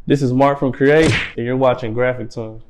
This is Mark from Create, and you're watching Graphic Tongue.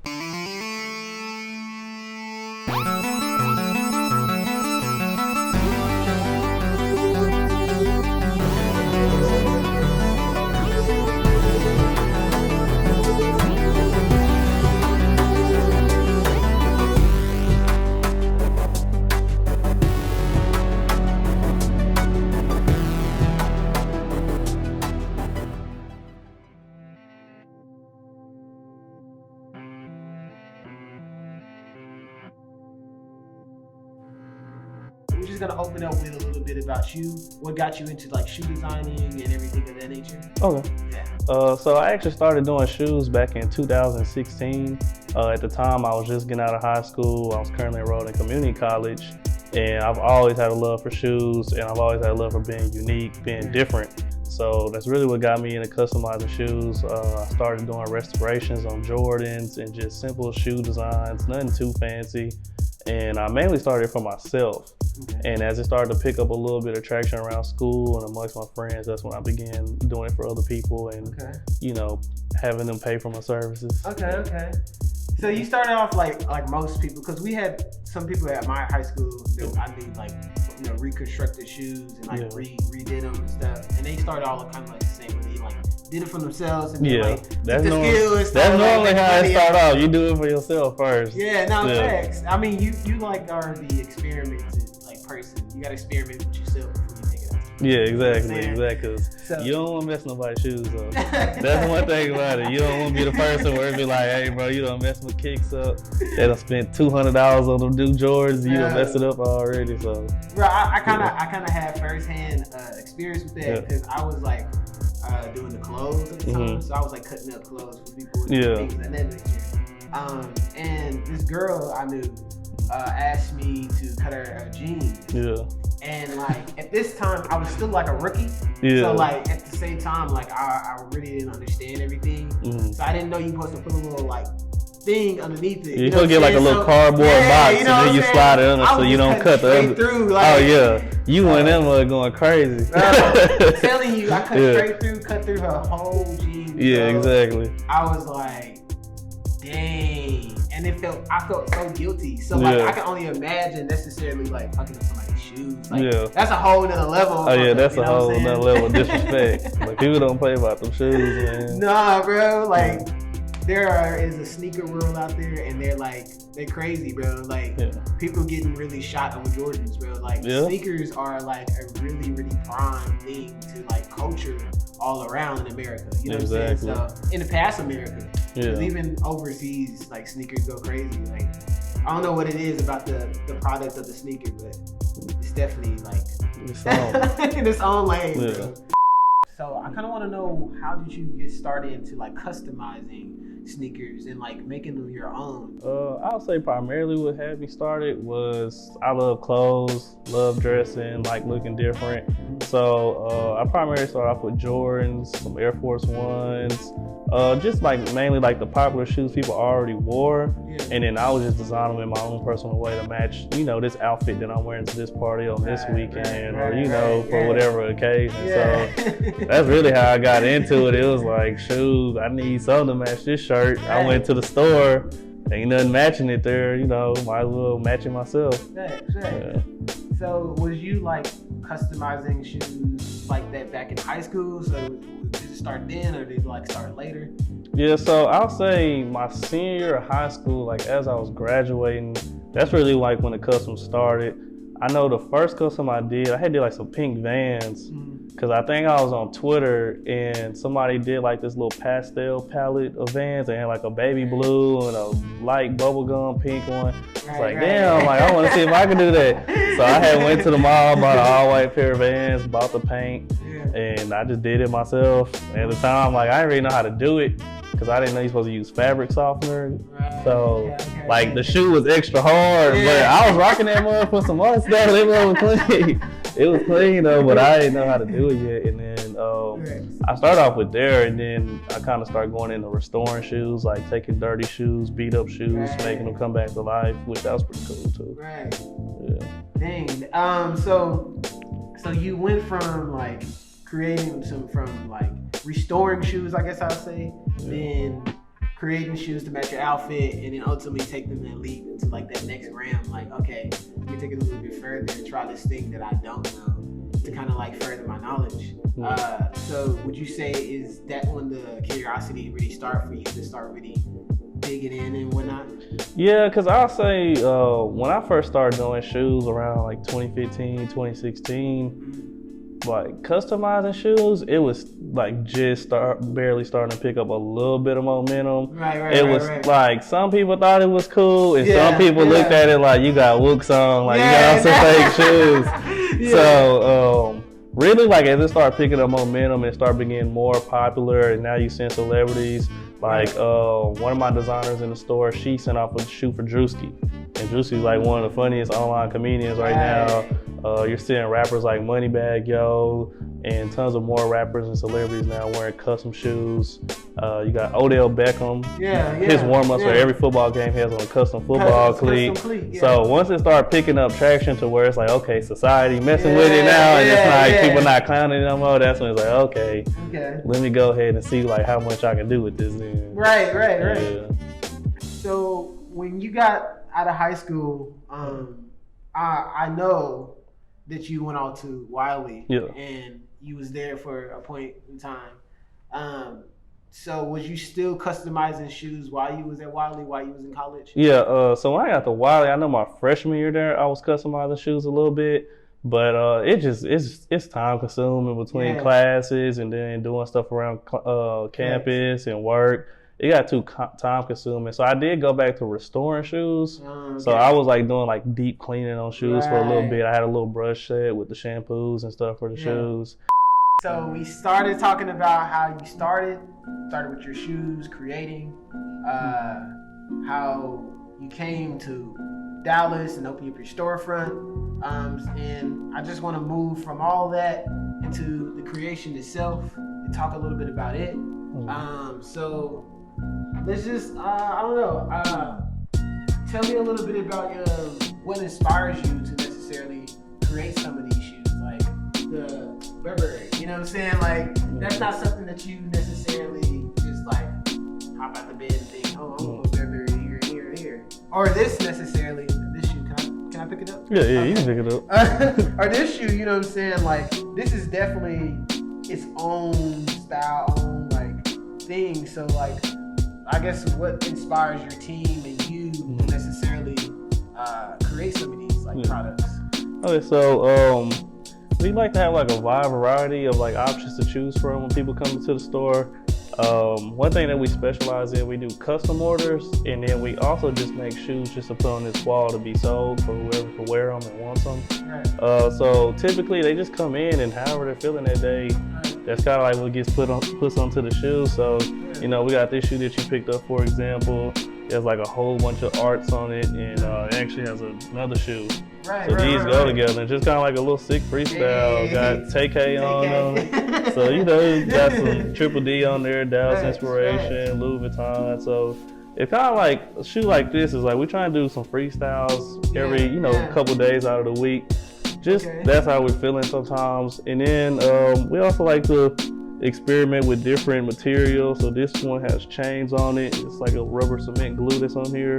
We're just gonna open up with a little bit about you. What got you into like shoe designing and everything of that nature? Okay. Yeah. So I actually started doing shoes back in 2016. At the time, I was just getting out of high school. I was currently enrolled in community college, and I've always had a love for shoes, and I've always had a love for being unique, being different. So that's really what got me into customizing shoes. I started doing restorations on Jordans and just simple shoe designs, nothing too fancy. And I mainly started for myself. Okay. And as it started to pick up a little bit of traction around school and amongst my friends, that's when I began doing it for other people and, you know, having them pay for my services. Okay. So you started off like most people, because we had some people at my high school that I did like, you know, reconstructed shoes and like redid them and stuff. And they started all kind of like the same way. They like did it for themselves and then that's the skill and stuff. That's normally how it start off. You do it for yourself first. Yeah, facts. I mean, you like are the experimented like person. You gotta experiment with yourself before you take it out. Yeah, exactly. So, you don't want to mess nobody's shoes up. That's one thing about it. You don't want to be the person where it be like, hey bro, you done messed my kicks up. They done spent $200 on them new Jordans. You done messed it up already. So, bro, I kind of had firsthand experience with that because I was like doing the clothes at the time. So I was like cutting up clothes for people. Things like that nature. And this girl I knew asked me to cut her jeans. And like at this time, I was still like a rookie. So like at the same time, like I really didn't understand everything. So I didn't know you supposed to put a little like thing underneath it. You supposed to get like a little cardboard box, and then you slide it under so you don't cut the other. Through, like, you went in there going crazy. I'm telling you, I cut through her whole jeans. Exactly. I was like, dang. And I felt so guilty. So like I can only imagine necessarily like fucking up somebody's shoes. Like that's a whole nother level. That's a whole nother level of disrespect. Like people don't play about them shoes, man. Nah, bro. Like there is a sneaker world out there, and they're crazy, bro. Like people getting really shot over Jordans, bro. Like sneakers are like a really, really prime thing to like culture all around in America. You know what I'm saying? So in the past America. Because even overseas, like sneakers go crazy. Like I don't know what it is about the product of the sneaker, but it's definitely like in its own lane. Bro. So I kind of want to know, how did you get started into like customizing sneakers and like making them your own? I would say primarily what had me started was I love clothes, love dressing, like looking different. So I primarily started off with Jordans, some Air Force Ones, just like mainly like the popular shoes people already wore. And then I would just design them in my own personal way to match, you know, this outfit that I'm wearing to this party on this weekend or, you know, for whatever occasion. So that's really how I got into it. It was like, shoot, I need something to match this shirt. I went to the store, ain't nothing matching it there, you know, might as well match it myself. So was you like customizing shoes like that back in high school? So did it start then or did it like start later? Yeah, so I'll say my senior year of high school, like as I was graduating, that's really like when the custom started. I know the first custom I did like some pink Vans. Cause I think I was on Twitter and somebody did like this little pastel palette of Vans. They had like a baby blue and a light bubblegum pink one. It's like, damn, like I want to see if I can do that. So I had went to the mall, bought an all white pair of Vans, bought the paint, and I just did it myself. And at the time, like I didn't really know how to do it because I didn't know you're supposed to use fabric softener. So like the shoe was extra hard, but I was rocking that mud for some other stuff. It was clean. It was clean though, but I didn't know how to do it yet. And then I started off with there, and then I kind of started going into restoring shoes, like taking dirty shoes, beat up shoes, making them come back to life, which that was pretty cool too. Dang. So you went from like creating from like restoring shoes, I guess I'll say, then creating shoes to match your outfit, and then ultimately take them and lead into like that next realm. Like, okay, let me take it a little bit further and try this thing that I don't know to kind of like further my knowledge. So would you say is that when the curiosity really start for you to start really digging in and whatnot? Yeah, because I'll say when I first started doing shoes around like 2015, 2016, like customizing shoes, it was like just barely starting to pick up a little bit of momentum. It was like some people thought it was cool, and some people looked at it like you got Wooks on, like you got some fake shoes. So really, like as it started picking up momentum and started getting more popular, and now you see celebrities. Like one of my designers in the store, she sent off a shoe for Drewski. And Drewski's like one of the funniest online comedians right now. You're seeing rappers like Moneybagg Yo and tons of more rappers and celebrities now wearing custom shoes. You got Odell Beckham. His warm-ups for every football game has on a custom football cleat. So once it started picking up traction to where it's like, okay, society messing with it now, and it's like people not clowning no more, that's when it's like, okay, let me go ahead and see like how much I can do with this then. Right. So when you got out of high school, I know that you went out to Wiley, and you was there for a point in time. So was you still customizing shoes while you was at Wiley, while you was in college? Yeah, so when I got to Wiley, I know my freshman year there, I was customizing shoes a little bit, but it's time consuming between classes and then doing stuff around campus and work. It got too time consuming. So I did go back to restoring shoes. So I was like doing like deep cleaning on shoes for a little bit. I had a little brush set with the shampoos and stuff for the shoes. So we started talking about how you started with your shoes, creating, how you came to Dallas and opened up your storefront. And I just want to move from all that into the creation itself and talk a little bit about it. So let's just, I don't know, tell me a little bit about what inspires you to necessarily create some of these shoes, like the Burberry, you know what I'm saying? Like, that's not something that you necessarily just like hop out the bed and think, oh, I'm gonna put Burberry here and here and here. Or this necessarily, this shoe, can I pick it up? Yeah, you can pick it up. Or this shoe, you know what I'm saying? Like, this is definitely its own style, own like thing. So like, I guess what inspires your team and you to necessarily create some of these like products? Okay, so we like to have like a wide variety of like options to choose from when people come into the store. One thing that we specialize in, we do custom orders, and then we also just make shoes just to put on this wall to be sold for whoever can wear them and wants them. So typically they just come in and however they're feeling that day, that's kind of like what gets put onto the shoe. So you know, we got this shoe that you picked up, for example. There's like a whole bunch of arts on it, and it actually has another shoe. So these go together. And just kind of like a little sick freestyle. Got TK on them. So you know, you got some Triple D on there, Dallas Inspiration, Louis Vuitton. So it's kind of like a shoe like this is like we try to do some freestyles every couple days out of the week. Just that's how we're feeling sometimes. And then we also like to experiment with different materials. So this one has chains on it. It's like a rubber cement glue that's on here,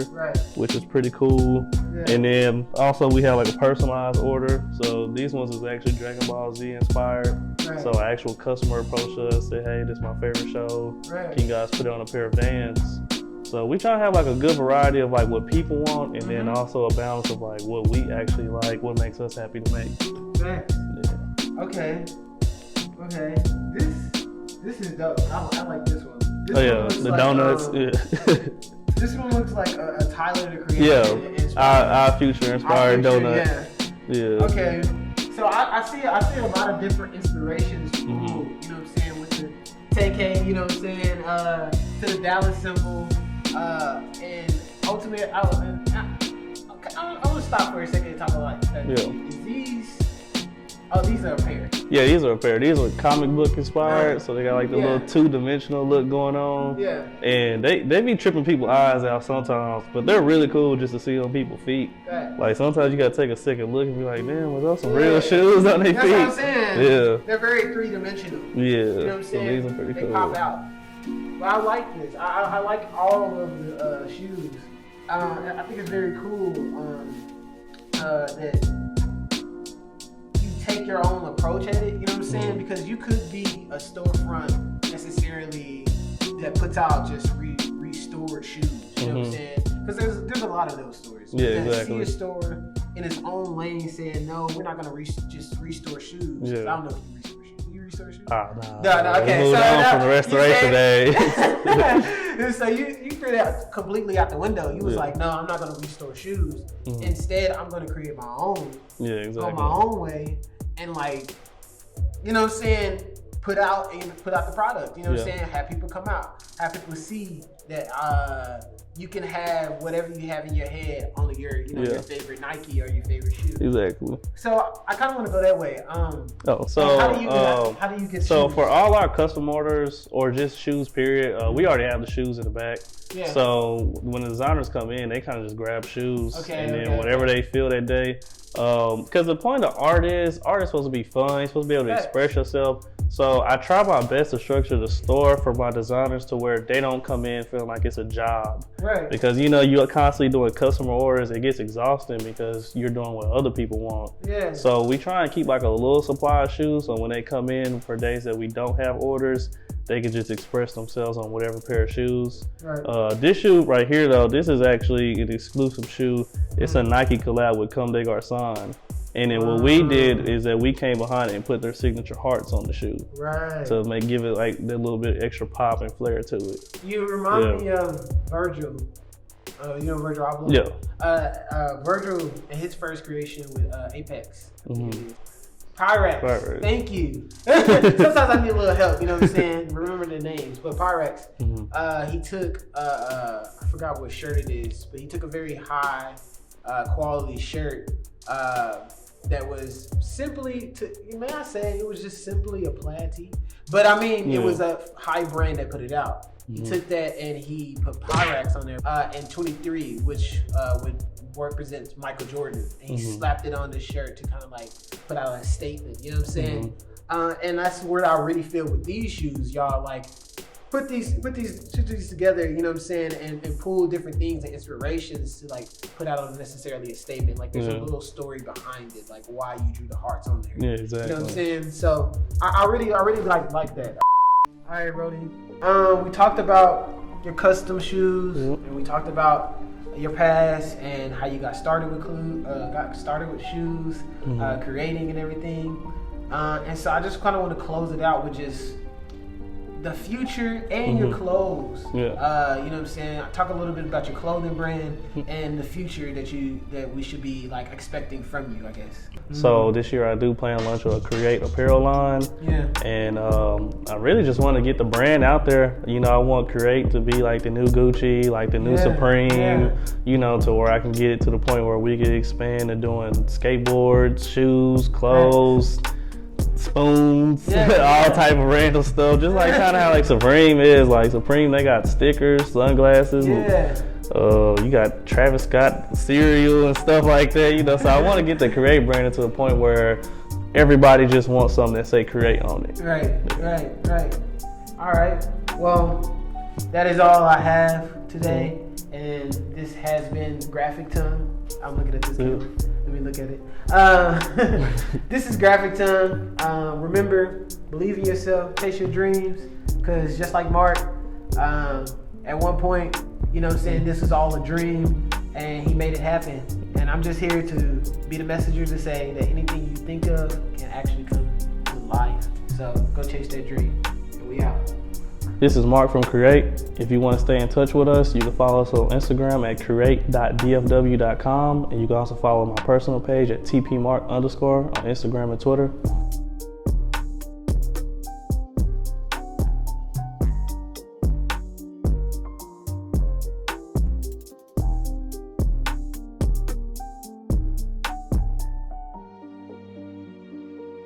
which is pretty cool. And then also we have like a personalized order. So these ones is actually Dragon Ball Z inspired. So an actual customer approached us, said, hey, this is my favorite show. Can you guys put it on a pair of Vans? So we try to have like a good variety of like what people want, and then also a balance of like what we actually like, what makes us happy to make. Okay. This is dope. I like this one. This one the like, donuts. This one looks like a Tyler the Creator. Our future inspired donuts. Okay. So I see a lot of different inspirations. You know what I'm saying, with the TK. You know what I'm saying, to the Dallas symbol. And ultimately, I want to stop for a second and talk about that. Is these Oh, these are a pair. Yeah, these are a pair. These are comic book inspired, so they got like the little 2-dimensional look going on. Yeah. And they be tripping people's eyes out sometimes, but they're really cool just to see on people's feet. Right. Like sometimes you gotta take a second look and be like, man, was those some real shoes on their feet? That's what I'm saying. Yeah. They're very 3-dimensional. Yeah. You know what I'm saying? So these are pretty they cool. pop out. But I like this. I like all of the shoes. I think it's very cool that you take your own approach at it. You know what I'm saying? Because you could be a storefront necessarily that puts out just restored shoes. You know what I'm saying? Because there's a lot of those stores. Yeah, exactly. See a store in its own lane saying, no, we're not gonna just restore shoes. Yeah. I don't know if you restore shoes. You restore shoes? No, okay. Moved on from the restoration days. So you threw that completely out the window. You was like, no, I'm not gonna restore shoes. Instead, I'm gonna create my own. Yeah, exactly. On my own way, and like, you know what I'm saying, put out the product. You know what I'm saying? Have people come out. Have people see that you can have whatever you have in your head on your your favorite Nike or your favorite shoe. Exactly. So I kind of want to go that way. So how do you get so shoes? for all our custom orders or just shoes period, we already have the shoes in the back. Yeah. So when the designers come in, they kind of just grab shoes and then whatever they feel that day. Because the point of art is supposed to be fun. You're supposed to be able to express yourself. So I try my best to structure the store for my designers to where they don't come in feeling like it's a job. Right. Because you're constantly doing customer orders. It gets exhausting because you're doing what other people want. Yeah. So we try and keep like a little supply of shoes. So when they come in for days that we don't have orders, they can just express themselves on whatever pair of shoes. Right. This shoe right here though, this is actually an exclusive shoe. It's a Nike collab with Comme des Garçons. And then what we did is that we came behind it and put their signature hearts on the shoe. Right. To give it like that little bit extra pop and flair to it. You remind me of Virgil. You know Virgil Abloh? Yeah. Virgil in his first creation with Apex. Pyrex. Thank you. Sometimes I need a little help, you know what I'm saying? Remember the names. But Pyrex, he took, I forgot what shirt it is, but he took a very high quality shirt that was simply, may I say, it was just simply a plaid tee. But I mean, it was a high brand that put it out. He took that and he put Pyrex on there in 23, which represents Michael Jordan. And he slapped it on the shirt to kind of like put out a statement, you know what I'm saying? And that's where I really feel with these shoes, y'all, like put these together, you know what I'm saying, and pull different things and inspirations to like put out on necessarily a statement. Like there's a little story behind it, like why you drew the hearts on there. Yeah, exactly. You know what I'm saying? So I really like that. All right, Brody. We talked about your custom shoes, and we talked about your past and how you got started with shoes, creating and everything. And so I just kind of want to close it out with just the future and your clothes. You know what I'm saying? Talk a little bit about your clothing brand and the future that we should be like expecting from you, I guess. So this year I do plan on launching a Create apparel line. Yeah. And I really just want to get the brand out there. You know, I want Create to be like the new Gucci, like the new Supreme, you know, to where I can get it to the point where we can expand to doing skateboards, shoes, clothes, spoons, all type of random stuff. Just like kind of how like Supreme is. Like Supreme, they got stickers, sunglasses. You got Travis Scott cereal and stuff like that. You know, so I want to get the Create brand to a point where everybody just wants something that say Create on it. Right. All right. Well, that is all I have today, and this has been Graphic Tongue. I'm looking at this camera. Let me look at it. This is Graphic Tongue. Remember, believe in yourself, chase your dreams, because just like Mark, at one point, you know what I'm saying, this was all a dream, and he made it happen. And I'm just here to be the messenger to say that anything you think of can actually come to life. So go chase that dream, and we out. This is Mark from Create. If you want to stay in touch with us, you can follow us on Instagram at create.dfw.com, and you can also follow my personal page at tpmark_ on Instagram and Twitter.